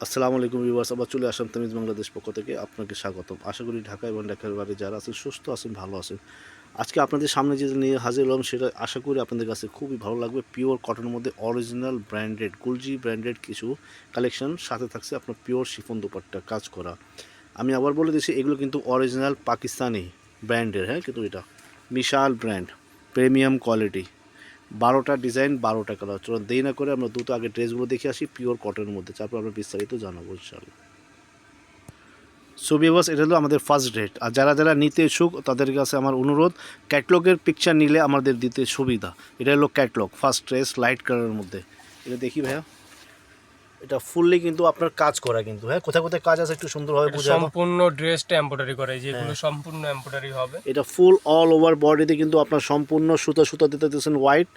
আসসালামু আলাইকুম ভিউয়ার্স, আবার চলে আসলাম তামিজ বাংলাদেশ পক্ষ থেকে আপনাকে স্বাগতম। আশা করি ঢাকা এবং ঢাকার বাইরে যারা আছেন সুস্থ আছেন, ভালো আছেন। আজকে আপনাদের সামনে যেটা নিয়ে হাজির হলাম সেটা আশা করি আপনাদের কাছে খুবই ভালো লাগবে। পিওর কটনের মধ্যে অরিজিনাল ব্র্যান্ডেড গুলজি ব্র্যান্ডেড কিছু কালেকশন, সাথে থাকছে আপনার পিওর শিফন দোপাট্টা কাজ করা। আমি আবার বলে দিচ্ছি, এগুলো কিন্তু অরিজিনাল পাকিস্তানি ব্র্যান্ডের, হ্যাঁ, কিন্তু এটা বিশাল ব্র্যান্ড, প্রিমিয়াম কোয়ালিটি। 12টা ডিজাইন, 12টা কালার। চলুন দেরি না করে আমরা দ্রুত আগে ড্রেসগুলো দেখে আসি পিওর কটনের মধ্যে, তারপর আমরা বিস্তারিত জানাবো ইনশাআল্লাহ। সো ভিউয়ার্স, এটা হলো আমাদের ফার্স্ট ডেট। আর যারা যারা নিতে ইচ্ছুক তাদের কাছে আমার অনুরোধ, ক্যাটলগের পিকচার নিলে আমাদের দিতে সুবিধা। এটা হলো ক্যাটলগ, ফার্স্ট ড্রেস লাইট কালারের মধ্যে। এটা দেখি ভাইয়া, এটা ফুললি কিন্তু আপনার কাজ করা, কিন্তু হ্যাঁ, কোথায় কোথায় কাজ আছে একটু সুন্দরভাবে বুঝাবো। সম্পূর্ণ ড্রেসটা এমব্রয়ডারি করা, যেগুলো সম্পূর্ণ এমব্রয়ডারি হবে। এটা ফুল অল ওভার বডিতে কিন্তু আপনার সম্পূর্ণ সুতা সুতা দিতে দিতেছেন হোয়াইট,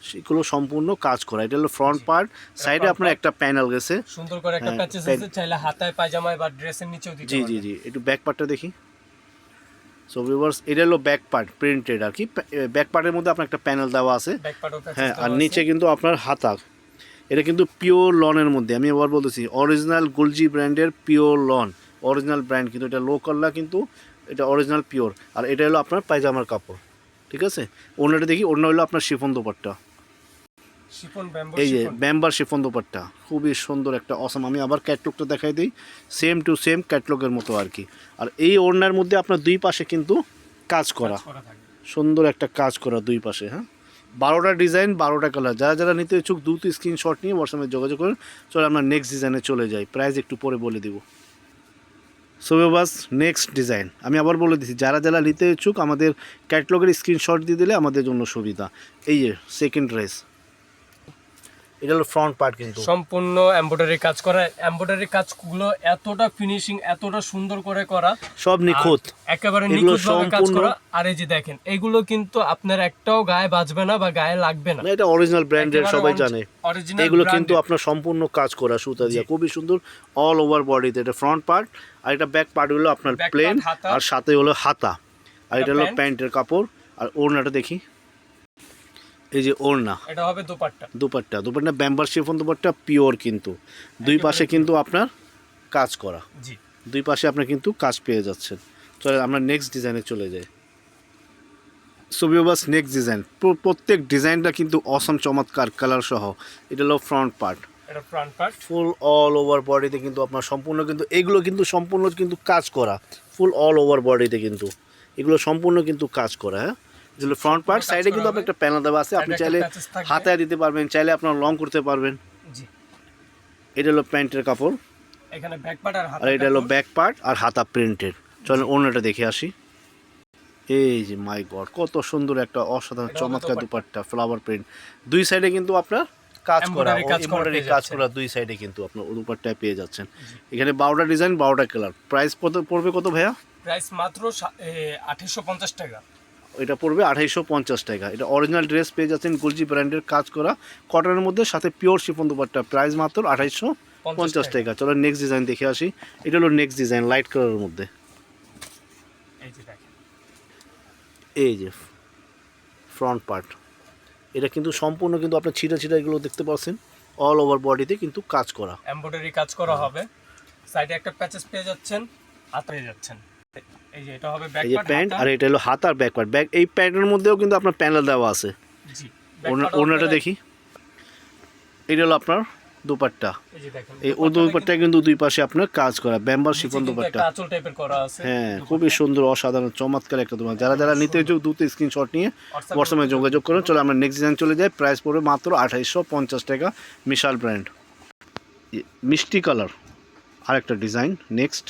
সেগুলো সম্পূর্ণ কাজ করা। এটা হলো ফ্রন্ট পার্ট, সাইডে আপনার একটা প্যানেল গেছে সুন্দর করে একটা প্যাচেস আছে, চাইলে হাতায় পায়জামায় বা ড্রেসের নিচেও দিতে জি জি জি। একটু ব্যাক পার্টটা দেখি। সো ভিউয়ার্স, এটা হলো ব্যাক পার্ট, প্রিন্টেড আর কি। ব্যাক পার্টের মধ্যে আপনার একটা প্যানেল দেওয়া আছে, ব্যাক পার্টও প্যাচেস হ্যাঁ, আর দেওয়া নিচে আছে। কিন্তু আপনার হাতা। এটা কিন্তু পিওর লনের মধ্যে, আমি আবার বলতেছি অরিজিনাল গুলজি ব্র্যান্ডের পিওর লন, অরিজিনাল ব্র্যান্ড, কিন্তু এটা লোকাল না, কিন্তু এটা অরিজিনাল পিওর। আর এটা হলো আপনার পায়জামার কাপড়, ঠিক আছে। ওড়নাটা দেখি, ওড়না হলো আপনার শিফন দোপাট্টা, শিফন ব্যাম্বো এই যে শিফন। ব্যাম্বার শিফন দোপাট্টা, খুবই সুন্দর একটা অসম। আমি আবার ক্যাটলগটা দেখাই দিই, সেম টু সেম ক্যাটলগের মতো আর কি। আর এই ওড়নার মধ্যে আপনার দুই পাশে কিন্তু কাজ করা, সুন্দর একটা কাজ করা দুই পাশে, হ্যাঁ। 12টা ডিজাইন, 12টা কালার। যারা যারা নিতে ইচ্ছুক দ্রুত স্ক্রিনশট নিয়ে হোয়াটসঅ্যাপে যোগাযোগ করুন। চলো আমরা নেক্সট ডিজাইনে চলে যাই, প্রাইস একটু পরে বলে দিব। সো বাস, নেক্সট ডিজাইন আমি আবার বলে দিচ্ছি, যারা যারা নিতে ইচ্ছুক আমাদের ক্যাটলগের স্ক্রিনশট দিয়ে দিলে আমাদের জন্য সুবিধা। এই যে সেকেন্ড ড্রেস, এটা হলো ফ্রন্ট পার্ট, কিন্তু সম্পূর্ণ এমব্রয়ডারি কাজ করা। এমব্রয়ডারি কাজগুলো এতটা ফিনিশিং, এতটা সুন্দর করে করা, সব নিখুঁত, একেবারে এগুলো নিখুঁতভাবে কাজ সম্পূর্ণ। করা। আর এই যে দেখেন, এগুলো কিন্তু আপনার একটাও গায়ে বাজবে না বা গায়ে লাগবে না। না, এটা অরিজিনাল ব্র্যান্ডের, সবাই জানে। অরিজিনাল এগুলো কিন্তু আপনার সম্পূর্ণ কাজ করা সুতা দিয়ে, খুবই সুন্দর অল ওভার বডিতে। এটা ফ্রন্ট পার্ট, আর এটা ব্যাক পার্ট হলো আপনার Back প্লেন, part, হাতা। আর সাথে হলো হাতা। আর এটা হলো প্যান্ট। প্যান্টের কাপড়। আর ওড়নাটা দেখি, এই যে ওড়না, এটা হবে দোপাট্টা। দুপাট্টা, দুপাট্টা ব্যাম্বার শিফন দুপাট্টা পিওর, কিন্তু দুই পাশে কিন্তু আপনার কাজ করা, জি। দুই পাশে আপনার কিন্তু কাজ পেয়ে যাচ্ছেন। চলে আমরা নেক্সট ডিজাইনে চলে যাই। সুবিওবাস, নেক্সট ডিজাইন, প্রত্যেক ডিজাইনটা কিন্তু অসম, চমৎকার কালার সহ। এটা হলো ফ্রন্ট পার্ট, এটা ফ্রন্ট পার্ট, ফুল অল ওভার বডিতে কিন্তু আপনার সম্পূর্ণ, কিন্তু এগুলো কিন্তু সম্পূর্ণ কিন্তু কাজ করা, ফুল অল ওভার বডিতে কিন্তু এগুলো সম্পূর্ণ কিন্তু কাজ করা, হ্যাঁ। যেগুলো ফ্রন্ট পার্ট, সাইডে কিন্তু আপনার একটা প্যানেল দেওয়া আছে, আপনি চাইলে হাতায় দিতে পারবেন, চাইলে আপনার লং করতে পারবেন। জি। এটা হলো প্যান্টের কাপড়, এখানে ব্যাক পার্ট আর হাতা। আর এটা হলো ব্যাক পার্ট আর হাতা প্রিন্টেড। চলেন ওড়নাটা দেখে আসি। এই যে মাই গড, কত সুন্দর একটা অসাধারণ চমৎকার দুপাট্টা, ফ্লাওয়ার প্রিন্ট, দুই সাইডে কিন্তু আপনার কাজ করা, এমব্রয়ডারি কাজ করা, দুই সাইডে কিন্তু আপনার দুপাট্টায় পেয়ে যাচ্ছেন। এখানে 12টা ডিজাইন, 12টা কালার। প্রাইস কত পড়বে, কত ভাইয়া? প্রাইস মাত্র 2850 টাকা। এটা পড়বে 2850 টাকা। এটা অরিজিনাল ড্রেস পেয়ে যাচ্ছেন, গুলজি ব্র্যান্ডের কাজ করা কটনের মধ্যে, সাথে পিওর শিফন দুপাট্টা। প্রাইস মাত্র 2850 টাকা। চলো নেক্সট ডিজাইন দেখে আসি। এটা হলো নেক্সট ডিজাইন, লাইট কালারের মধ্যে। এই যে দেখেন, এই যে ফ্রন্ট পার্ট, এটা কিন্তু সম্পূর্ণ কিন্তু আপনার ছিটা ছিটা এগুলো দেখতে পাচ্ছেন, অল ওভার বডিতে কিন্তু কাজ করা, এমব্রয়ডারি কাজ করা হবে। সাইডে একটা প্যাচেস পেয়ে যাচ্ছেন, হাত পেয়ে যাচ্ছেন। এই যে এটা হবে ব্যাক এই যে পার্ট, প্যান্ট, আর এটা হলো হাত আর ব্যাক পার্ট। ব্যাক, এই প্যান্টের মধ্যেও কিন্তু আপনার প্যানেল দেওয়া আছে। জি। ওড়নাটা দেখি, এটা হলো আপনার দুপাট্টা। এই যে দেখেন, এই দুপাট্টা কিন্তু দুই পাশে আপনার কাজ করা, ব্যাম্বার শিফন দুপাট্টা, আঁচল টাইপের করা আছে। হ্যাঁ, খুবই সুন্দর অসাধারণ চমৎকার একটা দুপাট্টা। যারা যারা নিতে ইচ্ছুক দ্রুত স্ক্রিনশট নিয়ে হোয়াটসঅ্যাপে যোগাযোগ করুন। চলো আমরা নেক্সট ডিজাইন চলে যাই। প্রাইস পড়বে মাত্র 2850 টাকা, মিশাল ব্র্যান্ড, মিষ্টি কালার। আরেকটা ডিজাইন নেক্সট,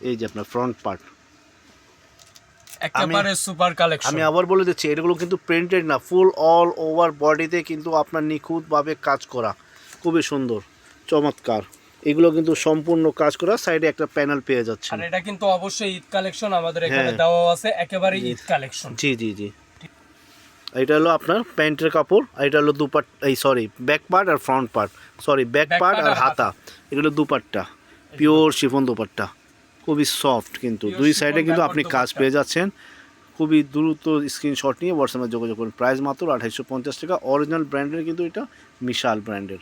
এই যে আপনার ফ্রন্ট পার্ট, একেবারে সুপার কালেকশন। আমি আবার বলে দিচ্ছি, এগুলো কিন্তু প্রিন্টেড না, ফুল অল ওভার বডিতে কিন্তু আপনার নিখুঁতভাবে কাজ করা, খুবই সুন্দর চমৎকার। এগুলো কিন্তু সম্পূর্ণ কাজ করা, সাইডে একটা প্যানেল পেয়ে যাচ্ছে। আর এটা কিন্তু অবশ্যই ঈদ কালেকশন, আমাদের এখানে দেওয়া আছে একেবারে ঈদ কালেকশন। জি জি জি। এটা হলো আপনার প্যান্টের কাপড়, আর এটা হলো দুপাট্টা, এই সরি ব্যাক পার্ট আর front part, sorry back part আর হাতা। এগুলো দুপাট্টা, পিওর শিফন দুপাট্টা, খুবই সফট, কিন্তু দুই সাইডে কিন্তু আপনি কাজ পেয়ে যাচ্ছেন। খুবই দ্রুত স্ক্রিনশট নিয়ে হোয়াটসঅ্যাপে যোগাযোগ করুন। প্রাইস মাত্র 2850 টাকা। অরিজিনাল ব্র্যান্ডের, কিন্তু এটা মিশাল ব্র্যান্ডের,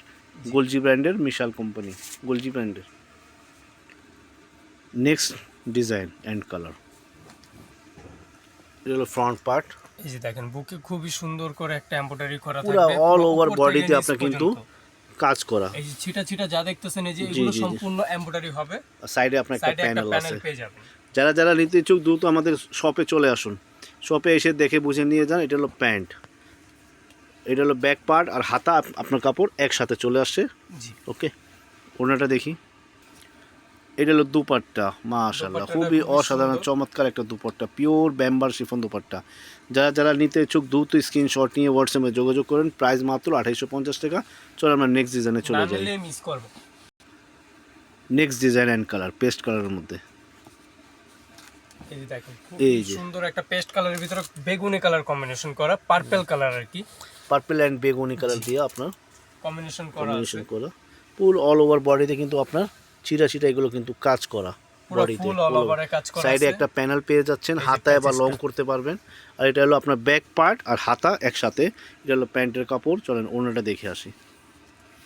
গুলজি ব্র্যান্ডের, মিশাল কোম্পানি, গুলজি ব্র্যান্ডের। Next design and colour. এটা হলো ফ্রন্ট পার্ট, এই যে দেখেন বুকে খুবই সুন্দর করে একটা এমব্রয়ডারি করা পুরো থাকবে অল পুরো ওভার উপর থেকে বডিতে নিচ আপনার কিন্তু পর্যন্ত। কাজ করা। এই যে ছিটা ছিটা যা দেখতেছেন এই যে জি, এগুলো জি, জি। সম্পূর্ণ এমব্রয়ডারি হবে। সাইডে আপনার একটা সাইডে একটা প্যানেল প্যানেল আছে। পেয়ে যাবেন। যারা যারা নিতে ইচ্ছুক দ্রুত আমাদের শপে চলে আসুন, শপে এসে দেখে বুঝে নিয়ে যান। এটা হলো প্যান্ট, এটা হলো ব্যাক পার্ট আর হাতা আপনার কাপড় একসাথে চলে আসছে। জি, ওকে, ওনাটা দেখি। এটা হলো দুপাট্টা, মাশাআল্লাহ দুপাট্টাটা খুবই খুবই অসাধারণ সুন্দর। চমৎকার একটা দুপাট্টা, পিওর ব্যাম্বার শিফন দুপাট্টা। যারা যারা নিতে ইচ্ছুক দ্রুত স্ক্রিনশট নিয়ে হোয়াটসঅ্যাপে যোগাযোগ করেন। প্রাইস মাত্র 2850 টাকা। চলো আমরা নেক্সট ডিজাইনে না চলে যাই। নিলে মিস করবে। Next design and colour, paste কালারের মধ্যে। এই যে দেখেন এই খুবই যে। সুন্দর একটা পেস্ট কালারের ভিতরে বেগুনি কালার কম্বিনেশন করা, পার্পল কালার আর কি পার্পল অ্যান্ড বেগুনি কালার দিয়ে আপনার কম্বিনেশন করা আছে। কম্বিনেশন করা। ফুল অল ওভার বডিতে কিন্তু আপনার চিরা চিরা এগুলো কিন্তু কাজ করা পুরো বডিতে। ফুল অল ওভারে কাজ করা সাইডে আছে। একটা প্যানেল পেয়ে যাচ্ছেন, এই যে হাতায় বা লং patches টা। করতে পারবেন। আর এটা হলো আপনার ব্যাক পার্ট আর হাতা একসাথে। এটা হলো প্যান্টের কাপড়। চলেন ওড়নাটা দেখে আসি।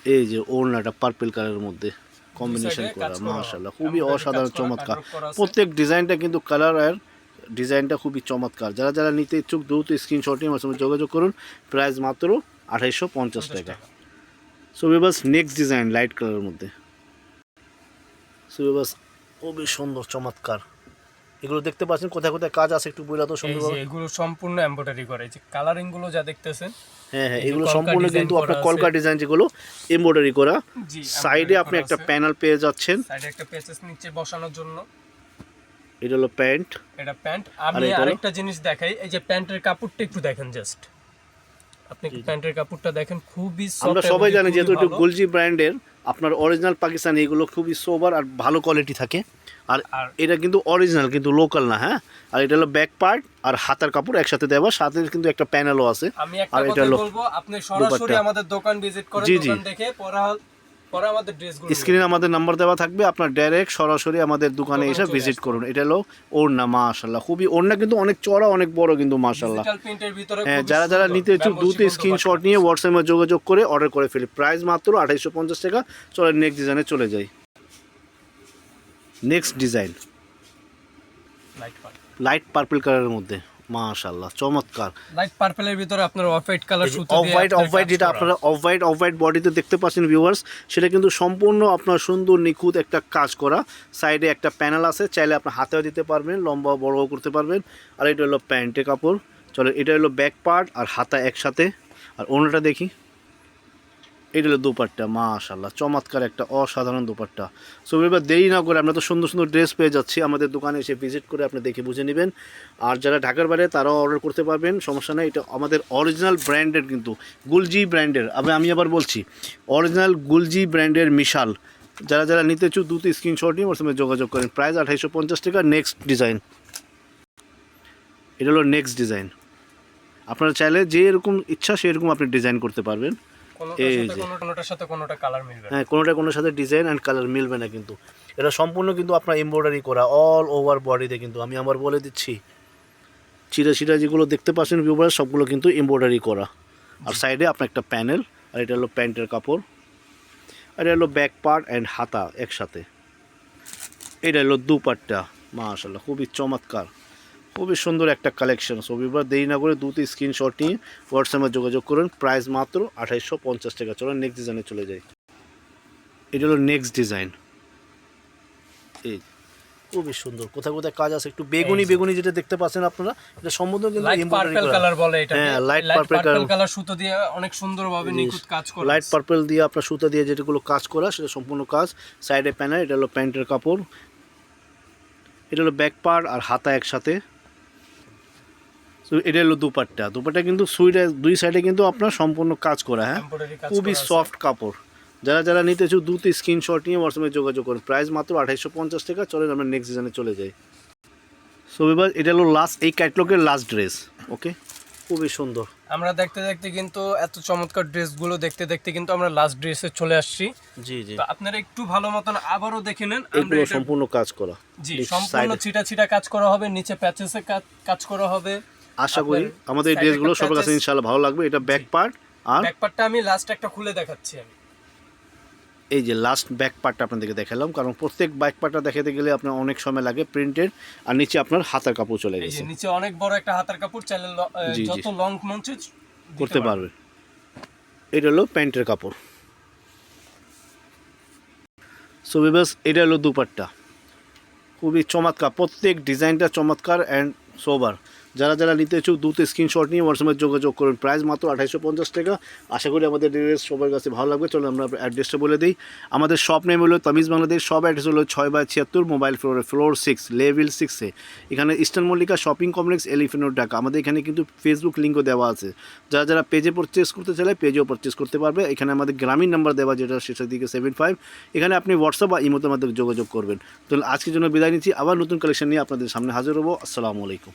এই যে ওড়নাটা পার্পল কালারের মধ্যে কম্বিনেশন side এ করা, কাজ করা মাশাআল্লাহ হবে। খুবই এমব্রয়ডারি অসাধারণ কাজ করা, চমৎকার। কাটওয়ার্ক করা আছে। প্রত্যেক ডিজাইনটা কিন্তু কালার আর ডিজাইনটা খুবই চমৎকার। যারা যারা নিতে ইচ্ছুক দ্রুত স্ক্রিনশট নিয়ে আমার সঙ্গে যোগাযোগ করুন। প্রাইস মাত্র 2850 টাকা। সো বাস নেক্সট ডিজাইন লাইট কালারের মধ্যে। সো বাস খুবই সুন্দর চমৎকার। এগুলো দেখতে পাচ্ছেন কোথায় কোথায় কাজ আছে একটু বলে তো এই যে সুন্দরভাবে। এগুলো সম্পূর্ণ এমব্রয়ডারি করা, এই যে কালারিং গুলো যা দেখতেছেন। হ্যাঁ হ্যাঁ, এই যে এগুলো কলকা সম্পূর্ণ design কিন্তু করা আপনার আছে। কলকা ডিজাইন যেগুলো এমব্রয়ডারি করা। জি, সাইডে embroidery আপনি করা একটা আছে। প্যানেল পেয়ে যাচ্ছেন। সাইডে একটা প্যাচেস নিচে বসানোর জন্য। এটা হলো প্যান্ট। এটা প্যান্ট। আমি এটা হলো? আরেকটা জিনিস দেখাই, এই যে প্যান্টের কাপড়টা একটু দেখেন জাস্ট। আপনি প্যান্টের কাপড়টা দেখেন খুবই soft আমরা এবং সবাই জানি খুবই যেহেতু একটু ভালো। গুলজি ব্র্যান্ডের আপনার অরিজিনাল পাকিস্তানি এগুলো খুবই সোবার আর ভালো কোয়ালিটি থাকে। আর আর এটা কিন্তু অরিজিনাল, কিন্তু লোকাল না। হ্যাঁ, আর এটা হলো ব্যাক পার্ট আর হাতার কাপড় একসাথে দেওয়া, সাথে কিন্তু একটা প্যানেলও আছে। আমি একটা আর এটা কথা হলো বলবো, আপনি সরাসরি দুপাট্টা। আমাদের দোকান ভিজিট করেন, জি, জি। দোকান দেখে পরে আমাদের ড্রেসগুলো স্ক্রিনে আমাদের নাম্বার দেওয়া থাকবে, আপনার ডাইরেক্ট সরাসরি আমাদের দোকানে দোকানে এসে চলে ভিজিট আসবেন। করুন। এটা হলো ওড়না, মাশাআল্লাহ খুবই ওড়না কিন্তু অনেক চড়া অনেক বড় কিন্তু মাশাআল্লাহ। ডিজিটাল প্রিন্টের ভিতরে হ্যাঁ, খুবই যারা যারা সুন্দর। নিতে ইচ্ছুক Bamboo দ্রুত chiffon স্ক্রিনশট দোপাট্টা নিয়ে আছে। হোয়াটসঅ্যাপে যোগাযোগ করে অর্ডার করে ফেলি। প্রাইস মাত্র 2850 টাকা। চলেন নেক্সট ডিজাইনে চলে যাই। Next design light purple. Light purple কালারের মধ্যে, মাশাআল্লাহ চমৎকার। লাইট পার্পলের ভিতরে আপনার অফ হোয়াইট কালার সুতো অফ দিয়ে হোয়াইট আপনার কাজ যেটা করা। আপনারা অফ হোয়াইট বডিতে দেখতে পাচ্ছেন ভিউয়ার্স, সেটা কিন্তু সম্পূর্ণ আপনার সুন্দর নিখুঁত একটা কাজ করা। সাইডে একটা প্যানেল আছে, চাইলে আপনার হাতেও দিতে পারবেন, লম্বা বড়ও করতে পারবেন। আর এটা হলো প্যান্টের কাপড়। চলো, এটা হলো ব্যাক পার্ট আর হাতা একসাথে। আর অন্যটা দেখি। এটা হলো দুপাট্টা, মাশাআল্লাহ চমৎকার একটা অসাধারণ দুপাট্টা। সো এবার দেরি না করে আমরা তো সুন্দর সুন্দর ড্রেস পেয়ে যাচ্ছি, আমাদের দোকানে এসে ভিজিট করে আপনি দেখে বুঝে নেবেন। আর যারা ঢাকার বাইরে তারাও অর্ডার করতে পারবেন, সমস্যা নেই। এটা আমাদের অরিজিনাল ব্র্যান্ডের কিন্তু গুলজি ব্র্যান্ডের। আমি আবার বলছি অরিজিনাল গুলজি ব্র্যান্ডের মিশাল। যারা যারা নিতে ইচ্ছুক দ্রুত স্ক্রিনশট নিয়ে ওর সঙ্গে যোগাযোগ করেন। প্রাইস 2850 টাকা। নেক্সট ডিজাইন, এটা হলো নেক্সট ডিজাইন। আপনারা চাইলে যে এরকম ইচ্ছা সেরকম আপনি ডিজাইন করতে পারবেন। কোনোটার এই সাথে যে। কোনোটার সাথে কোনোটা কালার মিলবে না। হ্যাঁ, কোনোটা কোনোর সাথে ডিজাইন অ্যান্ড কালার মিলবে না কিন্তু। এটা সম্পূর্ণ কিন্তু আপনার এমব্রয়ডারি করা অল ওভার বডিতে কিন্তু। আমি আবার বলে দিচ্ছি, চিরা চিরা যেগুলো দেখতে পাচ্ছেন ভিউয়ার্স সবগুলো কিন্তু এমব্রয়ডারি করা। আর সাইডে আপনার একটা প্যানেল। আর এটা হলো প্যান্টের কাপড়। আর এটা হলো ব্যাক পার্ট অ্যান্ড হাতা একসাথে। এটা হলো দুপাট্টা, মাশাআল্লাহ খুবই চমৎকার, খুবই সুন্দর একটা কালেকশন। সো এবার দেরি না করে দ্রুত স্ক্রিনশট নিয়ে হোয়াটসঅ্যাপে যোগাযোগ করুন। প্রাইস মাত্র 2850 টাকা। চলো নেক্সট ডিজাইনে চলে যাই। এটা হলো নেক্সট ডিজাইন। এই খুবই সুন্দর, কোথায় কোথায় কাজ আছে একটু বেগুনি বেগুনি যেটা দেখতে পাচ্ছেন আপনারা, এটা সম্পূর্ণ কিন্তু লাইট এমব্রয়ডারি পার্পল করা। কালার বলে এটাকে। হ্যাঁ, light light purple purple colour সুতো দিয়ে অনেক সুন্দরভাবে নিখুঁত কাজ করা। লাইট পার্পল দিয়ে আপনার সুতা দিয়ে যেগুলো কাজ করা সেটা সম্পূর্ণ কাজ। সাইডে প্যানেল। এটা হলো প্যান্টের কাপড়। এটা হলো ব্যাক পার্ট আর হাতা একসাথে। তো এটা হলো দুপাট্টা। দুপাট্টা কিন্তু সুইডে দুই সাইডে কিন্তু আপনার সম্পূর্ণ কাজ করা। হ্যাঁ, এমব্রয়ডারি কাজ খুবই করা আছে। সফট কাপড়। যারা যারা নিতে চাও দ্রুত স্ক্রিনশট নিয়ে হোয়াটসঅ্যাপে যোগাযোগ করুন। প্রাইস মাত্র 2850 টাকা। চলেন আমরা নেক্সট ডিজাইনে চলে যাই। সো এবার এটা হলো লাস্ট, এই ক্যাটলগের লাস্ট ড্রেস। ওকে, খুবই সুন্দর। আমরা দেখতে দেখতে কিন্তু এত চমৎকার ড্রেসগুলো দেখতে দেখতে কিন্তু আমরা লাস্ট ড্রেসে চলে আসছি। জি জি, তো আপনারা একটু ভালো মতন আবারও দেখে নেন। আমরা এগুলো এটা সম্পূর্ণ কাজ করা। জি নিচ সম্পূর্ণ side এ। ছিটা ছিটা কাজ করা হবে, নিচে প্যাচেসে কাজ করা হবে। আশা করি আপনার আমাদের এই side এ ড্রেসগুলো একটা সবার কাছে patches- ইনশাআল্লাহ ভালো লাগবে। এটা ব্যাক পার্ট আর ব্যাকপার্টটা আমি লাস্ট একটা খুলে দেখাচ্ছি আমি। এই যে লাস্ট ব্যাক পার্টটা আপনাদেরকে দেখালাম, কারণ প্রত্যেক ব্যাক পার্টটা দেখাতে গেলে আপনার অনেক সময় লাগে। প্রিন্টের আর নিচে আপনার হাতার কাপড় চলে এই যে গেছে। নিচে অনেক বড় একটা হাতার কাপড়, চাইলে জি, জি। যত লং মন চায় করতে পারবে। এটা হলো প্যান্টের কাপড়। সো ভিউয়ার্স, এটা হলো দুপাট্টা, খুবই চমৎকার, প্রত্যেক ডিজাইনটা চমৎকার অ্যান্ড সোবার। যারা যারা নিতে ইচ্ছুক দ্রুত স্ক্রিনশট নিয়ে হোয়াটসঅ্যাপে যোগাযোগ করুন। প্রাইস মাত্র 2850 টাকা। আশা করি আমাদের ড্রেস সবার কাছে ভালো লাগবে। চলো আমরা অ্যাড্রেসটা বলে দিই। আমাদের শপ নেম হলো তামিজ বাংলাদেশ। সব অ্যাড্রেস হলো 6/76 মোবাইল ফ্লোর 6 লেভেল 6-এ। এখানে eastern Mallika shopping complex, elephant road, Dhaka. আমাদের এখানে কিন্তু ফেসবুক লিঙ্কও দেওয়া আছে, যারা যারা পেজে পারচেস করতে চাইলে পেজেও পারচেস করতে পারবে। এখানে আমাদের গ্রামীণ নাম্বার দেওয়া, যেটা শেষের দিকে 75। এখানে আপনি হোয়াটসঅ্যাপ বা ইমোতের মাধ্যমে যোগাযোগ করবেন। তো আজকের জন্য বিদায় নিচ্ছি, আবার নতুন কালেকশন নিয়ে আপনাদের সামনে হাজির হবো। আসসালামু আলাইকুম।